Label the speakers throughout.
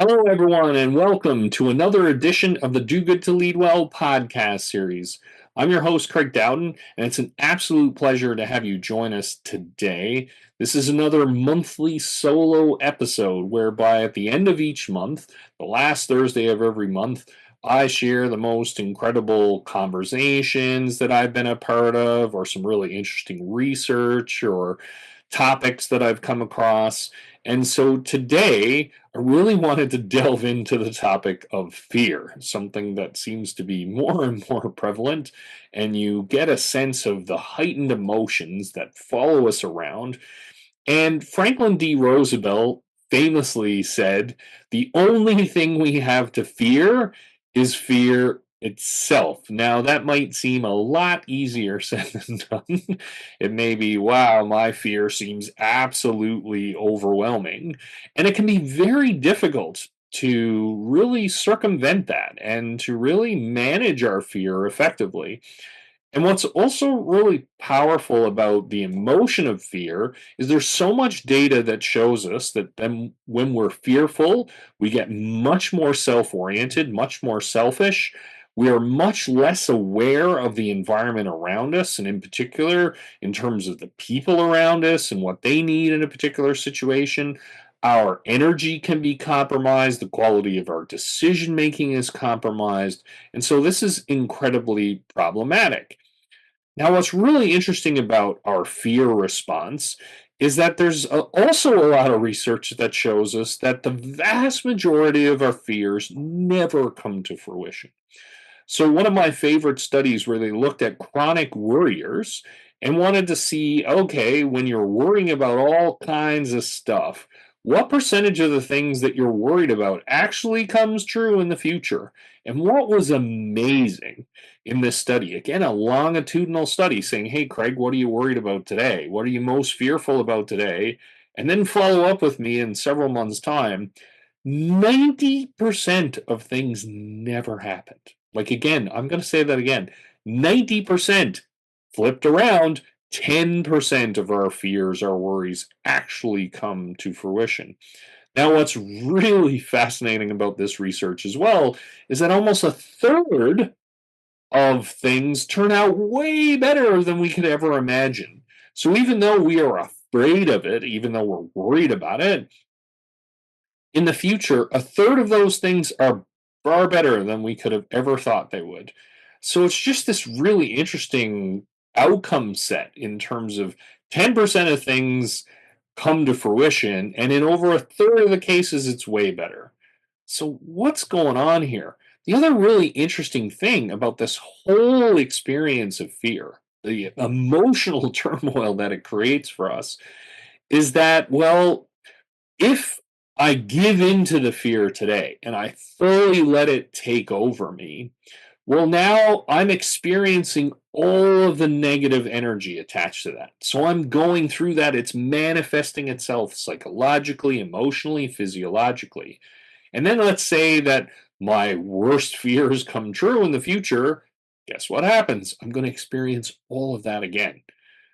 Speaker 1: Hello, everyone, and welcome to another edition of the Do Good to Lead Well podcast series. I'm your host, Craig Dowden, and it's an absolute pleasure to have you join us today. This is another monthly solo episode whereby at the end of each month, the last Thursday of every month, I share the most incredible conversations that I've been a part of, or some really interesting research, or topics that I've come across. And so today, I really wanted to delve into the topic of fear, something that seems to be more and more prevalent, and you get a sense of the heightened emotions that follow us around. And Franklin D. Roosevelt famously said, "The only thing we have to fear is fear itself." Now, that might seem a lot easier said than done. It may be, wow, my fear seems absolutely overwhelming. And it can be very difficult to really circumvent that and to really manage our fear effectively. And what's also really powerful about the emotion of fear is there's so much data that shows us that then when we're fearful, we get much more self-oriented, much more selfish. We are much less aware of the environment around us, and in particular, in terms of the people around us and what they need in a particular situation. Our energy can be compromised, the quality of our decision making is compromised, and so this is incredibly problematic. Now, what's really interesting about our fear response is that there's also a lot of research that shows us that the vast majority of our fears never come to fruition. So, one of my favorite studies where they looked at chronic worriers and wanted to see, okay, when you're worrying about all kinds of stuff, what percentage of the things that you're worried about actually comes true in the future? And what was amazing in this study, again, a longitudinal study saying, hey, Craig, what are you worried about today? What are you most fearful about today? And then follow up with me in several months' time. 90% of things never happened. Like, again, I'm going to say that again, 90% flipped around. 10% of our fears, our worries actually come to fruition. Now, what's really fascinating about this research as well is that almost a third of things turn out way better than we could ever imagine. So, even though we are afraid of it, even though we're worried about it, in the future, a third of those things are far better than we could have ever thought they would. So it's just this really interesting outcome set in terms of 10% of things come to fruition, and in over a third of the cases, it's way better. So, what's going on here? The other really interesting thing about this whole experience of fear, the emotional turmoil that it creates for us, is that, well, if I give in to the fear today and I fully let it take over me, well, now I'm experiencing all of the negative energy attached to that. So I'm going through that. It's manifesting itself psychologically, emotionally, physiologically. And then let's say that my worst fears come true in the future. Guess what happens? I'm going to experience all of that again.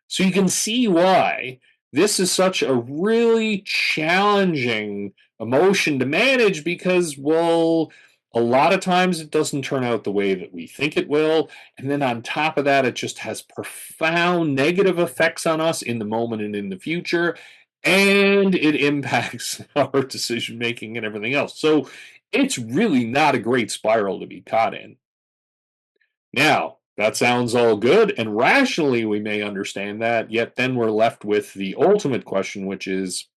Speaker 1: So you can see why this is such a really challenging emotion to manage because, well, a lot of times it doesn't turn out the way that we think it will. And then on top of that, it just has profound negative effects on us in the moment and in the future. And it impacts our decision making and everything else. So it's really not a great spiral to be caught in. Now, that sounds all good, and rationally we may understand that, yet then we're left with the ultimate question, which is,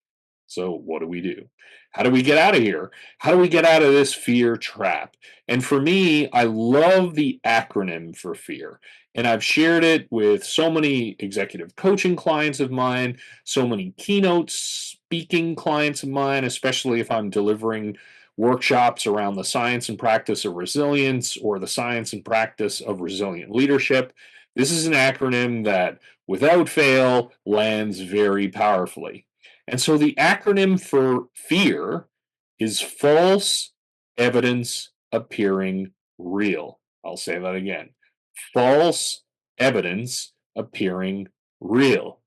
Speaker 1: so what do we do? How do we get out of here? How do we get out of this fear trap? And for me, I love the acronym for fear. And I've shared it with so many executive coaching clients of mine, so many keynote speaking clients of mine, especially if I'm delivering workshops around the science and practice of resilience or the science and practice of resilient leadership. This is an acronym that, without fail, lands very powerfully. And so the acronym for FEAR is false evidence appearing real. I'll say that again. False evidence appearing real.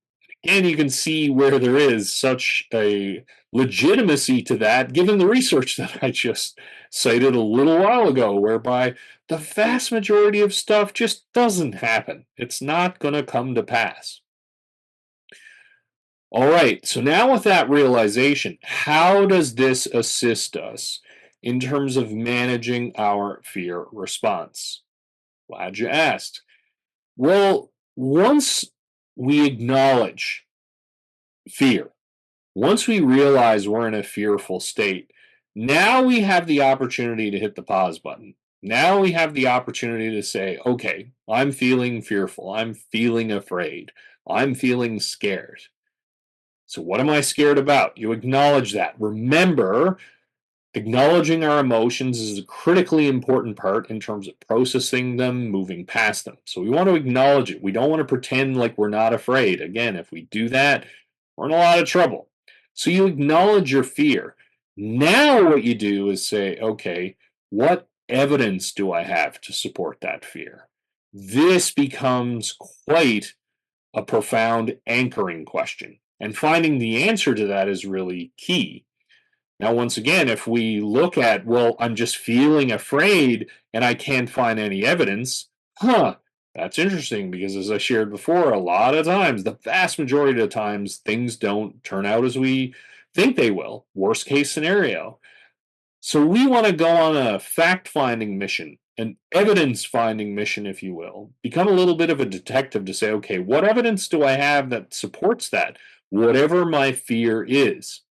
Speaker 1: And you can see where there is such a legitimacy to that, given the research that I just cited a little while ago, whereby the vast majority of stuff just doesn't happen. It's not going to come to pass. All right, so now with that realization, how does this assist us in terms of managing our fear response? Glad you asked. Well, once we acknowledge fear, once we realize we're in a fearful state, now we have the opportunity to hit the pause button. Now we have the opportunity to say, okay, I'm feeling fearful. I'm feeling afraid. I'm feeling scared. So, what am I scared about? You acknowledge that. Remember, acknowledging our emotions is a critically important part in terms of processing them, moving past them. So, we want to acknowledge it. We don't want to pretend like we're not afraid. Again, if we do that, we're in a lot of trouble. So, you acknowledge your fear. Now, what you do is say, okay, what evidence do I have to support that fear? This becomes quite a profound anchoring question. And finding the answer to that is really key. Now, once again, if we look at, well, I'm just feeling afraid and I can't find any evidence, that's interesting because as I shared before, a lot of times, the vast majority of the times, things don't turn out as we think they will. Worst case scenario. So we want to go on a fact finding mission, an evidence finding mission, if you will. Become a little bit of a detective to say, okay, what evidence do I have that supports that? Whatever my fear is.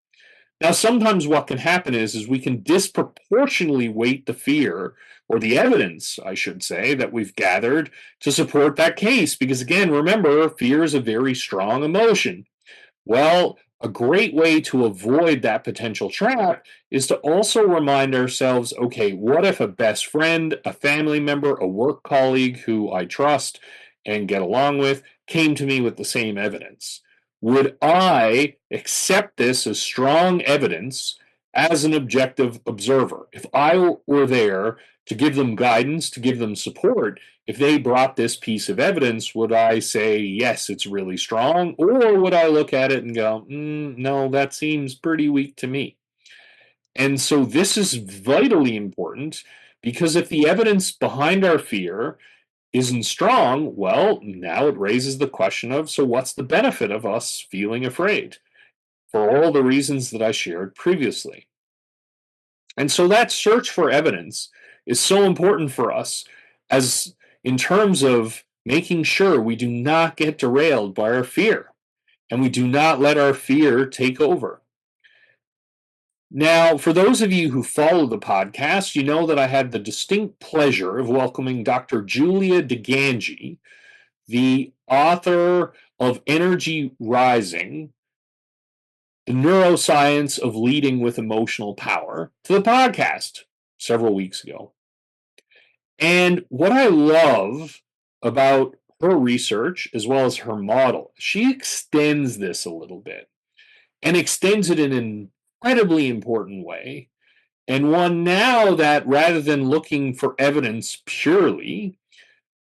Speaker 1: Now, sometimes what can happen is we can disproportionately weight the fear or the evidence, I should say, that we've gathered to support that case. Because again, remember, fear is a very strong emotion. Well, a great way to avoid that potential trap is to also remind ourselves, okay, what if a best friend, a family member, a work colleague who I trust and get along with came to me with the same evidence? Would I accept this as strong evidence as an objective observer? If I were there to give them guidance, to give them support, if they brought this piece of evidence, would I say, yes, it's really strong? Or would I look at it and go, no, that seems pretty weak to me? And so this is vitally important because if the evidence behind our fear isn't strong, well, now it raises the question of, so what's the benefit of us feeling afraid? For all the reasons that I shared previously. And so that search for evidence is so important for us as in terms of making sure we do not get derailed by our fear and we do not let our fear take over. Now, for those of you who follow the podcast, you know that I had the distinct pleasure of welcoming Dr. Julia DeGangi, the author of Energy Rising, the neuroscience of leading with emotional power, to the podcast several weeks ago. And what I love about her research, as well as her model, she extends this a little bit and extends it in an incredibly important way. And one now that rather than looking for evidence purely,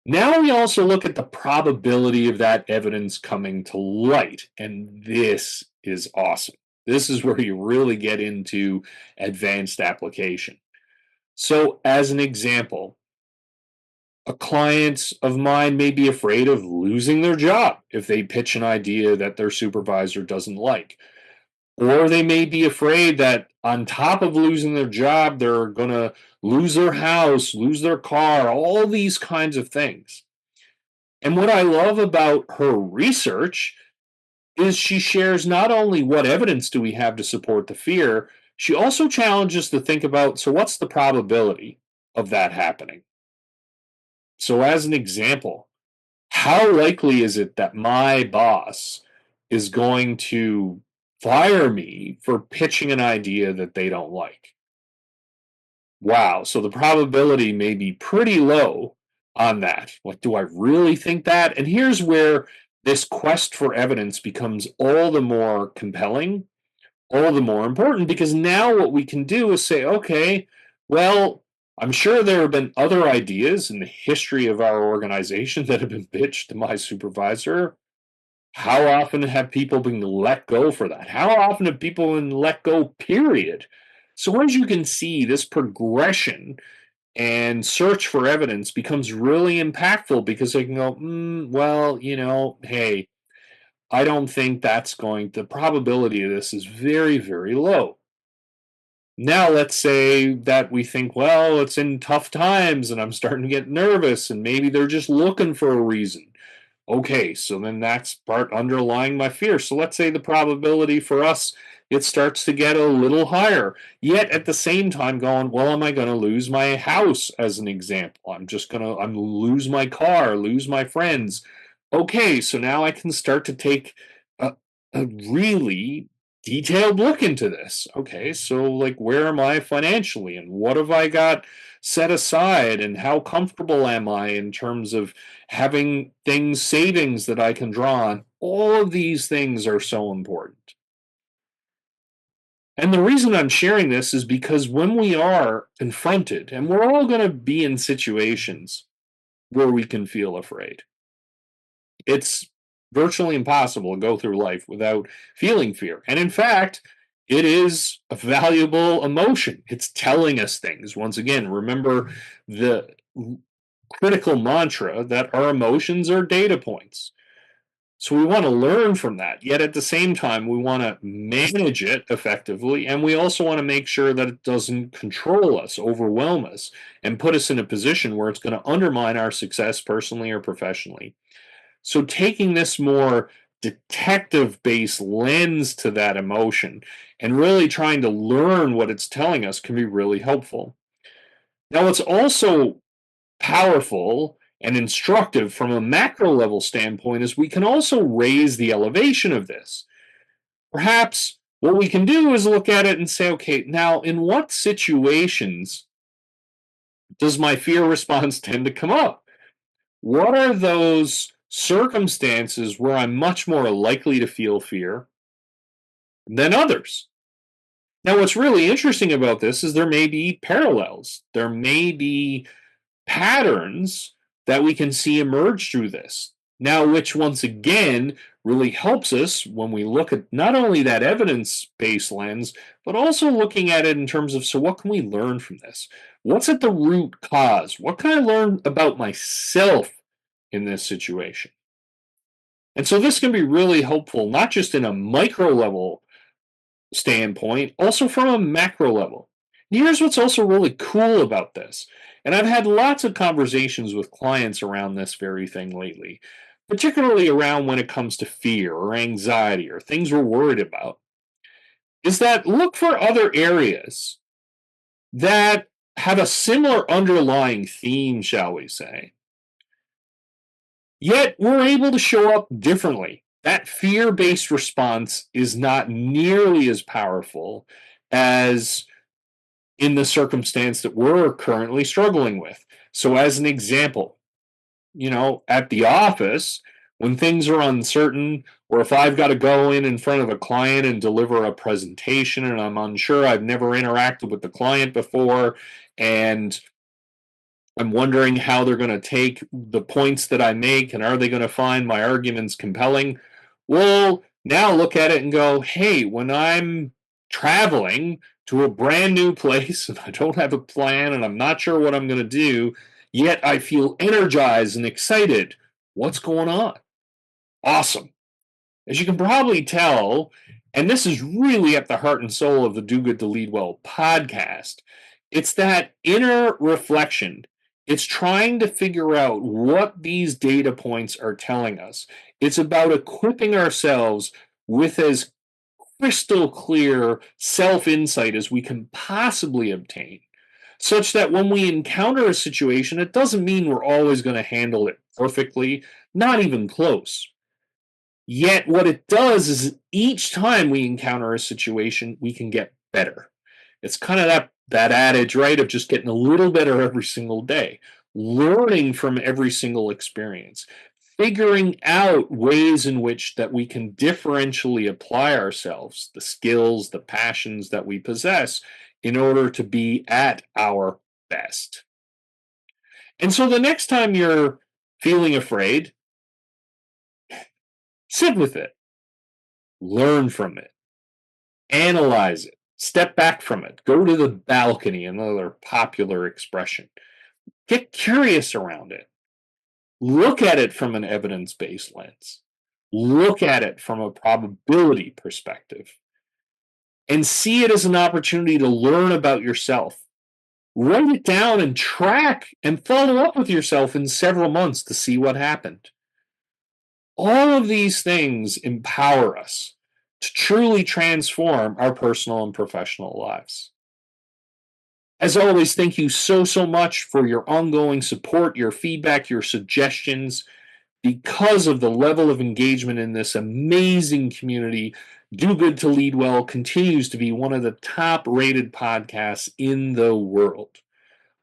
Speaker 1: now we also look at the probability of that evidence coming to light. And this is awesome. This is where you really get into advanced application. So, as an example, a client of mine may be afraid of losing their job if they pitch an idea that their supervisor doesn't like. Or they may be afraid that on top of losing their job, they're going to lose their house, lose their car, all these kinds of things. And what I love about her research is she shares not only what evidence do we have to support the fear, she also challenges to think about, so what's the probability of that happening? So, as an example, how likely is it that my boss is going to fire me for pitching an idea that they don't like? Wow. So the probability may be pretty low on that. Like, do I really think that? And here's where this quest for evidence becomes all the more compelling, all the more important, because now what we can do is say, okay, well, I'm sure there have been other ideas in the history of our organization that have been pitched to my supervisor. How often have people been let go for that? How often have people been let go, period? So, as you can see, this progression and search for evidence becomes really impactful because they can go, well, hey, I don't think that's the probability of this is very, very low. Now, let's say that we think, well, it's in tough times and I'm starting to get nervous and maybe they're just looking for a reason. Okay, so then that's part underlying my fear. So let's say the probability for us, it starts to get a little higher. Yet at the same time, going, well, am I going to lose my house as an example? I'm lose my car, lose my friends. Okay, so now I can start to take a, a really detailed look into this. Okay, so like, where am I financially and what have I got set aside and how comfortable am I in terms of having savings that I can draw on? All of these things are so important. And the reason I'm sharing this is because when we are confronted, and we're all going to be in situations where we can feel afraid, it's virtually impossible to go through life without feeling fear. And in fact, it is a valuable emotion. It's telling us things. Once again, remember the critical mantra that our emotions are data points. So we want to learn from that. Yet at the same time, we want to manage it effectively. And we also want to make sure that it doesn't control us, overwhelm us, and put us in a position where it's going to undermine our success personally or professionally. So taking this more detective based lens to that emotion and really trying to learn what it's telling us can be really helpful. Now, what's also powerful and instructive from a macro level standpoint is we can also raise the elevation of this. Perhaps what we can do is look at it and say, okay, now in what situations does my fear response tend to come up? What are those circumstances where I'm much more likely to feel fear than others? Now, what's really interesting about this is there may be parallels. There may be patterns that we can see emerge through this. Now, which once again really helps us when we look at not only that evidence based lens, but also looking at it in terms of so what can we learn from this? What's at the root cause? What can I learn about myself in this situation? And so this can be really helpful, not just in a micro level standpoint, also from a macro level. Here's what's also really cool about this. And I've had lots of conversations with clients around this very thing lately, particularly around when it comes to fear or anxiety or things we're worried about, is that look for other areas that have a similar underlying theme, shall we say. Yet we're able to show up differently. That fear based response is not nearly as powerful as in the circumstance that we're currently struggling with. So, as an example, at the office, when things are uncertain, or if I've got to go in front of a client and deliver a presentation and I'm unsure, I've never interacted with the client before, and I'm wondering how they're going to take the points that I make and are they going to find my arguments compelling? Well, now look at it and go, hey, when I'm traveling to a brand new place and I don't have a plan and I'm not sure what I'm going to do, yet I feel energized and excited. What's going on? Awesome. As you can probably tell, and this is really at the heart and soul of the Do Good to Lead Well podcast, it's that inner reflection. It's trying to figure out what these data points are telling us. It's about equipping ourselves with as crystal clear self insight as we can possibly obtain, such that when we encounter a situation, it doesn't mean we're always going to handle it perfectly, not even close. Yet, what it does is each time we encounter a situation, we can get better. It's kind of that adage, right, of just getting a little better every single day, learning from every single experience, figuring out ways in which that we can differentially apply ourselves, the skills, the passions that we possess in order to be at our best. And so the next time you're feeling afraid, Sit with it, learn from it, analyze it, step back from it, go to the balcony, another popular expression. Get curious around it. Look at it from an evidence based lens. Look at it from a probability perspective and see it as an opportunity to learn about yourself. Write it down and track and follow up with yourself in several months to see what happened. All of these things empower us to truly transform our personal and professional lives. As always, thank you so much for your ongoing support, your feedback, your suggestions. Because of the level of engagement in this amazing community, Do Good to Lead Well continues to be one of the top rated podcasts in the world.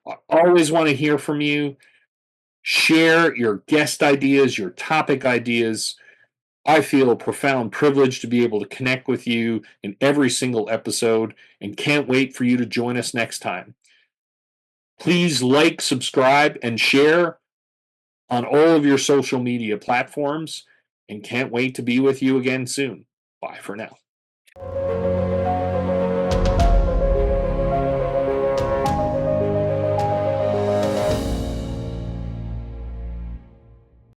Speaker 1: I always want to hear from you. Share your guest ideas, your topic ideas. I feel a profound privilege to be able to connect with you in every single episode and can't wait for you to join us next time. Please like, subscribe, and share on all of your social media platforms and can't wait to be with you again soon. Bye for now.